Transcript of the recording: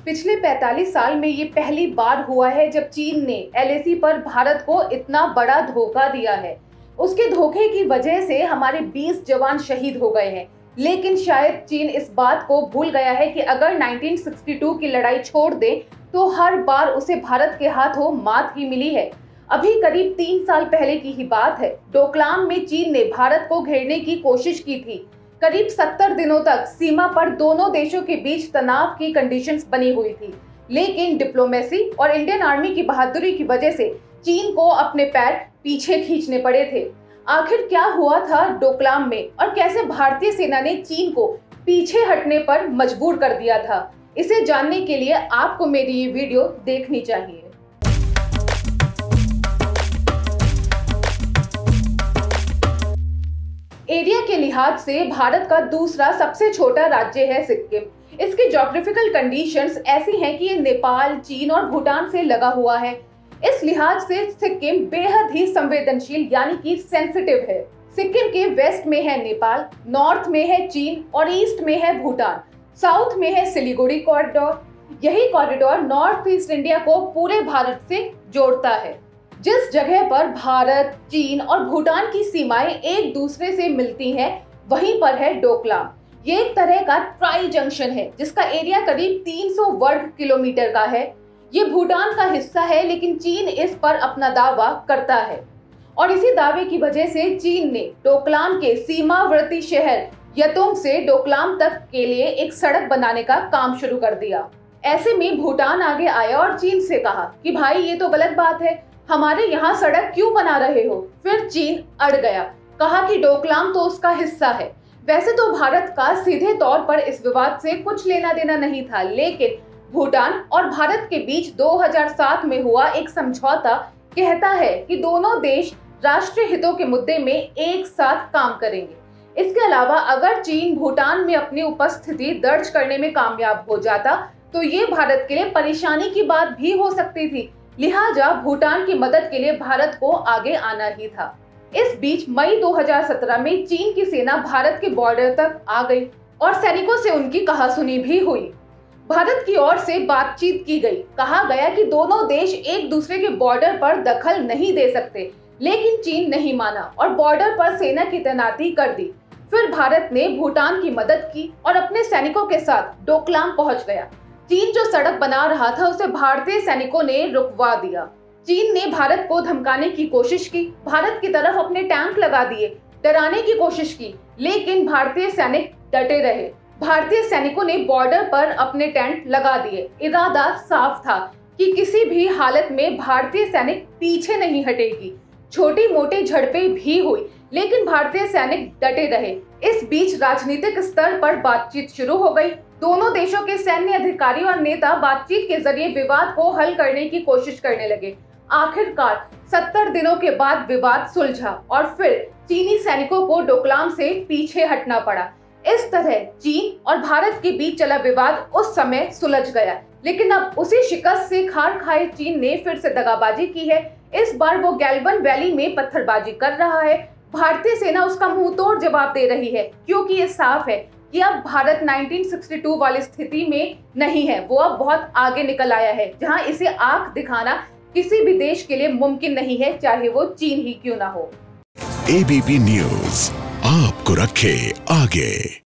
पिछले 45 साल में ये पहली बार हुआ है जब चीन ने एलएसी पर भारत को इतना बड़ा धोखा दिया है। उसके धोखे की वजह से हमारे 20 जवान शहीद हो गए हैं, लेकिन शायद चीन इस बात को भूल गया है कि अगर 1962 की लड़ाई छोड़ दे तो हर बार उसे भारत के हाथों मात ही मिली है। अभी करीब 3 साल पहले की ही बात है। डोकलाम में चीन ने भारत को घेरने की कोशिश की थी। करीब 70 दिनों तक सीमा पर दोनों देशों के बीच तनाव की कंडीशंस बनी हुई थी, लेकिन डिप्लोमेसी और इंडियन आर्मी की बहादुरी की वजह से चीन को अपने पैर पीछे खींचने पड़े थे। आखिर क्या हुआ था डोकलाम में और कैसे भारतीय सेना ने चीन को पीछे हटने पर मजबूर कर दिया था, इसे जानने के लिए आपको मेरी ये वीडियो देखनी चाहिए। एरिया के लिहाज से भारत का दूसरा सबसे छोटा राज्य है सिक्किम। इसकी ज्योग्राफिकल कंडीशंस ऐसी हैं कि ये नेपाल, चीन और भूटान से लगा हुआ है। इस लिहाज से सिक्किम बेहद ही संवेदनशील यानी कि सेंसिटिव है। सिक्किम के वेस्ट में है नेपाल, नॉर्थ में है चीन और ईस्ट में है भूटान, साउथ में है सिलीगुड़ी कॉरिडोर। यही कॉरिडोर नॉर्थ ईस्ट इंडिया को पूरे भारत से जोड़ता है। जिस जगह पर भारत, चीन और भूटान की सीमाएं एक दूसरे से मिलती हैं, वहीं पर है डोकलाम। ये एक तरह का ट्राई जंक्शन है जिसका एरिया करीब 300 वर्ग किलोमीटर का है। ये भूटान का हिस्सा है, लेकिन चीन इस पर अपना दावा करता है और इसी दावे की वजह से चीन ने डोकलाम के सीमावर्ती शहर यतोंग से डोकलाम तक के लिए एक सड़क बनाने का काम शुरू कर दिया। ऐसे में भूटान आगे आया और चीन से कहा कि भाई ये तो गलत बात है, हमारे यहाँ सड़क क्यों बना रहे हो। फिर चीन अड़ गया, कहा कि डोकलाम तो उसका हिस्सा है। वैसे तो भारत का सीधे तौर पर इस विवाद से कुछ लेना देना नहीं था, लेकिन भूटान और भारत के बीच 2007 में हुआ एक समझौता कहता है कि दोनों देश राष्ट्रीय हितों के मुद्दे में एक साथ काम करेंगे। इसके अलावा अगर चीन भूटान में अपनी उपस्थिति दर्ज करने में कामयाब हो जाता तो ये भारत के लिए परेशानी की बात भी हो सकती थी। लिहाजा भूटान की मदद के लिए भारत को आगे आना ही था। इस बीच मई 2017 में चीन की सेना भारत के बॉर्डर तक आ गई और सैनिकों से उनकी कहासुनी भी हुई। भारत की ओर से बातचीत की गई। कहा गया कि दोनों देश एक दूसरे के बॉर्डर पर दखल नहीं दे सकते, लेकिन चीन नहीं माना और बॉर्डर पर सेना की तैनाती कर दी। फिर भारत ने भूटान की मदद की और अपने सैनिकों के साथ डोकलाम पहुंच गया। चीन जो सड़क बना रहा था उसे भारतीय सैनिकों ने रुकवा दिया। चीन ने भारत को धमकाने की कोशिश की, भारत की तरफ अपने टैंक लगा दिए, डराने की कोशिश की, लेकिन भारतीय सैनिक डटे रहे। भारतीय सैनिकों ने बॉर्डर पर अपने टेंट लगा दिए। इरादा साफ था कि किसी भी हालत में भारतीय सैनिक पीछे नहीं हटेगी। छोटी मोटी झड़पें भी हुई, लेकिन भारतीय सैनिक डटे रहे। इस बीच राजनीतिक स्तर पर बातचीत शुरू हो गई। दोनों देशों के सैन्य अधिकारी और नेता बातचीत के जरिए विवाद को हल करने की कोशिश करने लगे। आखिरकार 70 दिनों के बाद विवाद सुलझा और फिर चीनी सैनिकों को डोकलाम से पीछे हटना पड़ा। इस तरह चीन और भारत के बीच चला विवाद उस समय सुलझ गया, लेकिन अब उसी शिकस्त से खार खाए चीन ने फिर से दगाबाजी की है। इस बार वो गैल्वन वैली में पत्थरबाजी कर रहा है। भारतीय सेना उसका मुंह तोड़ जवाब दे रही है, क्योंकि ये साफ है कि अब भारत 1962 वाली स्थिति में नहीं है। वो अब बहुत आगे निकल आया है, जहां इसे आंख दिखाना किसी भी देश के लिए मुमकिन नहीं है, चाहे वो चीन ही क्यों ना हो। एबीपी न्यूज आपको रखे आगे।